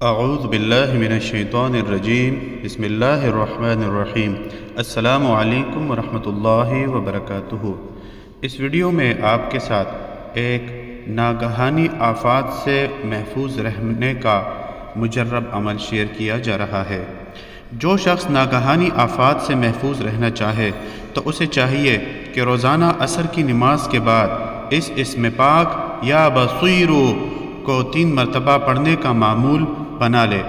اعوذ باللہ من الشیطان الرجیم بسم اللہ الرحمن الرحیم السلام علیکم ورحمۃ اللہ وبرکاتہ۔ اس ویڈیو میں آپ کے ساتھ ایک ناگہانی آفات سے محفوظ رہنے کا مجرب عمل شیئر کیا جا رہا ہے۔ جو شخص ناگہانی آفات سے محفوظ رہنا چاہے تو اسے چاہیے کہ روزانہ عصر کی نماز کے بعد اس اسم پاک یا بصیرو کو 3 مرتبہ پڑھنے کا معمول بنا لے۔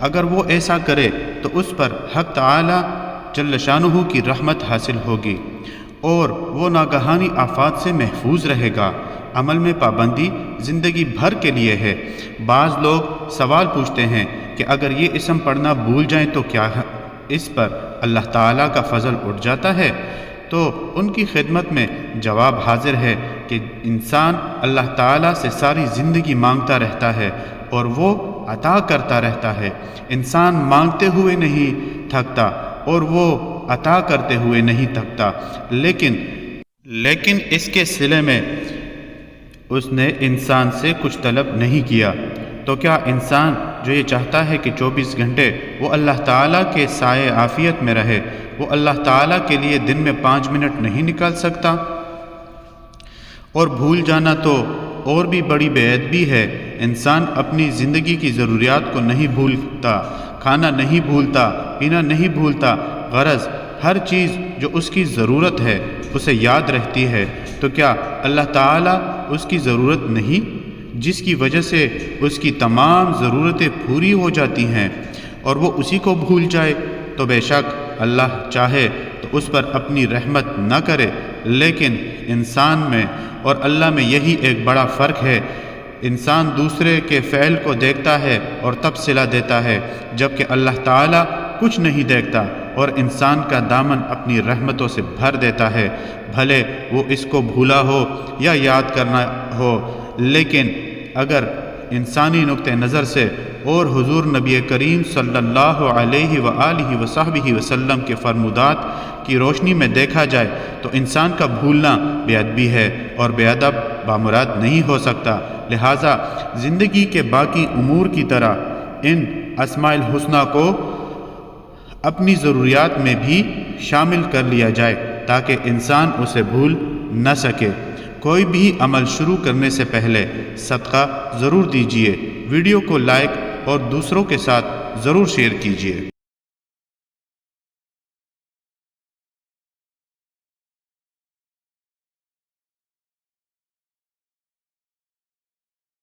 اگر وہ ایسا کرے تو اس پر حق تعالی جل شانہ کی رحمت حاصل ہوگی اور وہ ناگہانی آفات سے محفوظ رہے گا۔ عمل میں پابندی زندگی بھر کے لیے ہے۔ بعض لوگ سوال پوچھتے ہیں کہ اگر یہ اسم پڑھنا بھول جائیں تو کیا اس پر اللہ تعالیٰ کا فضل اٹھ جاتا ہے؟ تو ان کی خدمت میں جواب حاضر ہے کہ انسان اللہ تعالیٰ سے ساری زندگی مانگتا رہتا ہے اور وہ عطا کرتا رہتا ہے۔ انسان مانگتے ہوئے نہیں تھکتا اور وہ عطا کرتے ہوئے نہیں تھکتا، لیکن اس کے صلے میں اس نے انسان سے کچھ طلب نہیں کیا۔ تو کیا انسان جو یہ چاہتا ہے کہ 24 گھنٹے وہ اللہ تعالیٰ کے سائے عافیت میں رہے، وہ اللہ تعالیٰ کے لیے دن میں 5 منٹ نہیں نکال سکتا؟ اور بھول جانا تو اور بھی بڑی بے ادبی ہے۔ انسان اپنی زندگی کی ضروریات کو نہیں بھولتا، کھانا نہیں بھولتا، پینا نہیں بھولتا، غرض ہر چیز جو اس کی ضرورت ہے اسے یاد رہتی ہے۔ تو کیا اللہ تعالیٰ اس کی ضرورت نہیں، جس کی وجہ سے اس کی تمام ضرورتیں پوری ہو جاتی ہیں، اور وہ اسی کو بھول جائے؟ تو بے شک اللہ چاہے تو اس پر اپنی رحمت نہ کرے، لیکن انسان میں اور اللہ میں یہی ایک بڑا فرق ہے۔ انسان دوسرے کے فعل کو دیکھتا ہے اور تب صلہ دیتا ہے، جبکہ اللہ تعالیٰ کچھ نہیں دیکھتا اور انسان کا دامن اپنی رحمتوں سے بھر دیتا ہے، بھلے وہ اس کو بھولا ہو یا یاد کرنا ہو۔ لیکن اگر انسانی نقطہ نظر سے اور حضور نبی کریم صلی اللہ علیہ وآلہ وصحبہ وسلم کے فرمودات کی روشنی میں دیکھا جائے تو انسان کا بھولنا بے ادبی ہے اور بے ادب بامراد نہیں ہو سکتا۔ لہٰذا زندگی کے باقی امور کی طرح ان اسماء الحسنی کو اپنی ضروریات میں بھی شامل کر لیا جائے تاکہ انسان اسے بھول نہ سکے۔ کوئی بھی عمل شروع کرنے سے پہلے صدقہ ضرور دیجیے۔ ویڈیو کو لائک اور دوسروں کے ساتھ ضرور شیئر کیجیے۔